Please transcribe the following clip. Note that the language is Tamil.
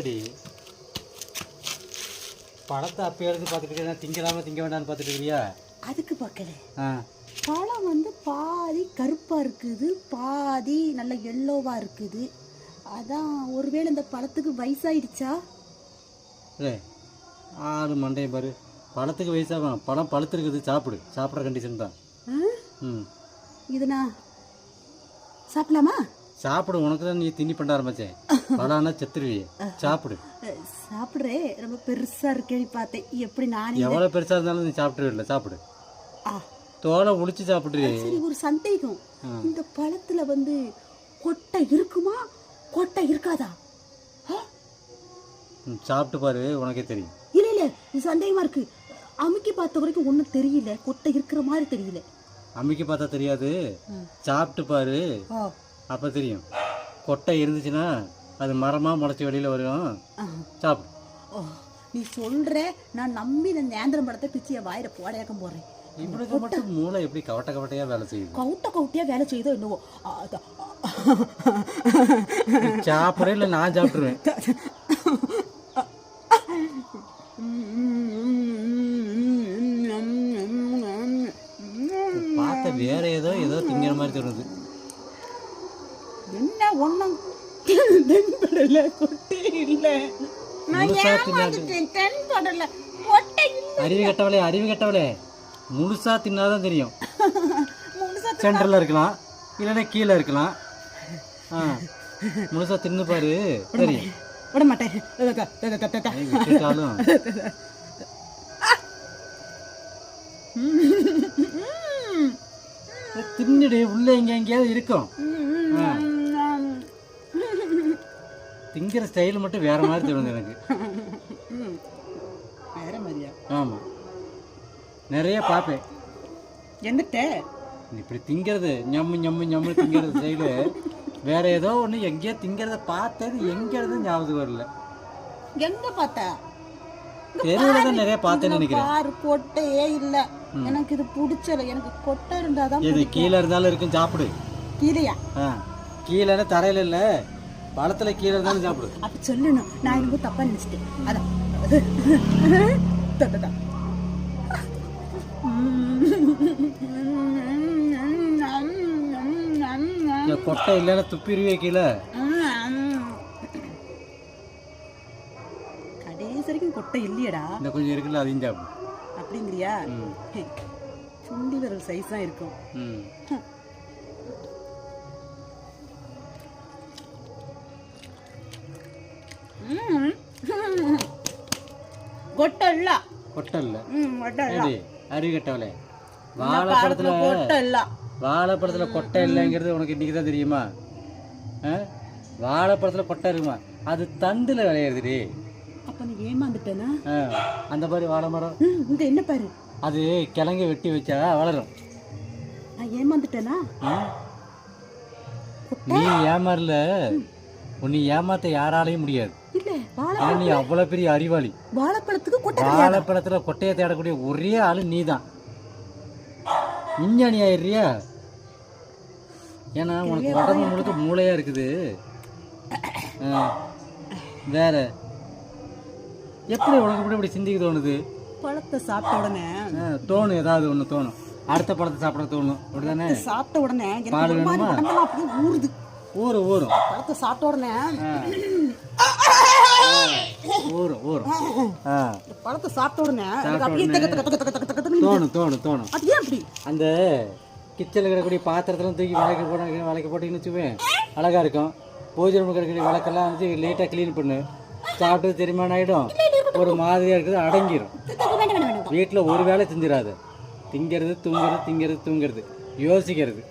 இல்லடி, பழத்தை அப்போ எடுத்து பார்த்துக்கிட்டே திங்கலாம திங்க வேண்டாம்னு பார்த்துட்டு இருக்கிறியா? அதுக்கு பார்க்கல. பழம் வந்து பாதி கருப்பாக இருக்குது, பாதி நல்ல எல்லோவாக இருக்குது. அதான் ஒருவேளை இந்த பழத்துக்கு வயசாயிடுச்சா? ஆறு மண்டையை பாரு, பழத்துக்கு வயசாகும். பழம் பழுத்துருக்குது, சாப்பிடு. சாப்பிட்ற கண்டிஷன் தான். இது நான் சாப்பிடலாமா? சாப்பிடு, உனக்கு தான் நீ தின்னி பண்ண ஆரம்பிச்சேன். பழம்னா செத்துருவியே, சாப்பிடு. சாப்பிட்றேன். ரொம்ப பெருசாக இருக்கேன்னு பார்த்தேன். எப்படி நானே எவ்வளோ பெருசாக இருந்தாலும் நீ சாப்பிட்ருவில்ல, சாப்பிடு. தோலை உளிச்சு சாப்பிட்ரு. சரி, ஒரு சந்தேகம். இந்த பழத்தில் வந்து கொட்டை இருக்குமா, கொட்டை இருக்காதா? சாப்பிட்டு பாரு, உனக்கே தெரியும். இல்லை இல்லை, இது சந்தேகமாக இருக்கு. அமுக்கி பார்த்த வரைக்கும் ஒன்றும் தெரியல, கொட்டை இருக்கிற மாதிரி தெரியல. அமுக்கி பார்த்தா தெரியாது, சாப்பிட்டு பாரு, அப்போ தெரியும். கொட்டை இருந்துச்சுன்னா அது மரமாக முளைச்சி வெளியில் வரும். சாப்பிடு. நீ சொல்கிற, நான் நம்பி இந்த நேந்திரம் பழத்தை பிச்சு என் வாயில போடையாக்கம் போடுறேன். இவனுக்கு மட்டும் மூளை எப்படி கவட்ட கவட்டையாக வேலை செய்யுது? கவுட்டியாக வேலை செய்யுதோ என்னவோ. சாப்பிட்றேன், இல்லை நான் சாப்பிட்ருவேன். பார்த்த வேற ஏதோ திங்கிற மாதிரி தோணுது. என்ன ஒன்றும் தென்படல, கொட்டை இல்லை. அறிவு கட்டவளே, அறிவு கட்டவளே, முழுசா தின்னாதான் தெரியும். சென்டர்ல இருக்கலாம், இல்லைன்னா கீழே இருக்கலாம். முழுசா தின்னு பாரு, தெரியும். விட மாட்டேன். விட்டுட்டாலும் தின்னுடு, உள்ள எங்கேயாவது இருக்கும். திங்கிற ஸ்டைல் மட்டும் வேற மாதிரி தோணுது எனக்கு. வேற மாதிரியா? ஆமா, நிறைய பார்ப்பேன். என்னட்ட இப்படி திங்கிறது, ஞம்மு ஞம்மு ஞம்மு திங்கிறது ஸ்டைலு வேற ஏதோ ஒன்று. எங்கேயோ திங்கிறத பார்த்தது, எங்கிறது ஞாபகம் வரல. எங்க பார்த்தா? தெருவில் தான் நிறைய பார்த்தேன்னு நினைக்கிறேன். பாரு, கொட்டையே இல்ல. எனக்கு இது பிடிச்சல. எனக்கு கொட்டை இருந்தாதான். இது கீழே இருந்தாலும் இருக்கும், சாப்பிடு. கீழையா? கீழே தரையில இல்ல, பழத்துல கீழே இருந்தாலும் சாப்பிடு. அப்படி சொல்லணும். நான் எனக்கு தப்பா நினைச்சிட்டேன். அதான் கொட்டை இல்லைன்னா துப்பிடுவே கீழே. கடைசி வரைக்கும் கொட்டை இல்லையடா. இந்த கொஞ்சம் இருக்குல்ல, அதையும் சாப்பிடு. அப்படிங்கிறியா? சுண்டி விரல் சைஸ் தான் இருக்கும். கொட்டை இல்ல, கொட்டை இல்ல. அறிவு கட்டவளே, வாழைப்பழத்துல கொட்டை இல்லைங்கிறது உனக்கு இன்னைக்கு தான் தெரியுமா? வாழைப்பழத்துல கொட்டை இருக்குமா? அது தண்டுல விளையாடுதுடி. அப்ப நீ ஏமாந்துட்டேனா? அந்த மாதிரி வாழை மரம் இந்த என்ன பாரு, அது கிழங்கு வெட்டி வச்சா வளரும். நான் ஏமாந்துட்டேனா? நீ ஏமாறல, உன்னை ஏமாத்த யாராலையும் முடியாது. நீ அவ்வளவு பெரிய அறிவாளி. வாழைப்பழத்துல கொட்டையை தேடக்கூடிய ஒரே ஆளு நீதான். விஞ்ஞானி ஆயிடுறியா? ஏன்னா உனக்கு உடம்பு முழுக்க மூளையா இருக்குது. வேற எப்படி உனக்கு இப்படி சிந்திக்க தோணுது? பழத்தை சாப்பிட்ட உடனே தோணும், ஏதாவது ஒண்ணு தோணும். அடுத்த பழத்தை சாப்பிட தோணும், அப்படிதானே? சாப்பிட்ட உடனே பால் வேணுமா? ஊறுது. ஊறும். பழத்தை சாப்பிட்ட உடனே ஊறும். பழத்தை சாப்பிட்ட உடனே தோணும். அது ஏன் அப்படி? அந்த கிச்சனில் கிடக்கூடிய பாத்திரத்தெல்லாம் தூக்கி விளக்க போட்டீங்கன்னு வச்சுவேன், அழகா இருக்கும். பூஜை ரூம் கிடக்கூடிய விளக்கெல்லாம் வந்து லைட்டாக க்ளீன் பண்ணு. சாப்பிட்டது தெரியுமான்னு ஆகிடும். ஒரு மாதிரியாக இருக்குது, அடங்கிடும். வீட்டில் ஒரு வேலை செஞ்சிடாது. திங்கிறது தூங்குறது யோசிக்கிறது.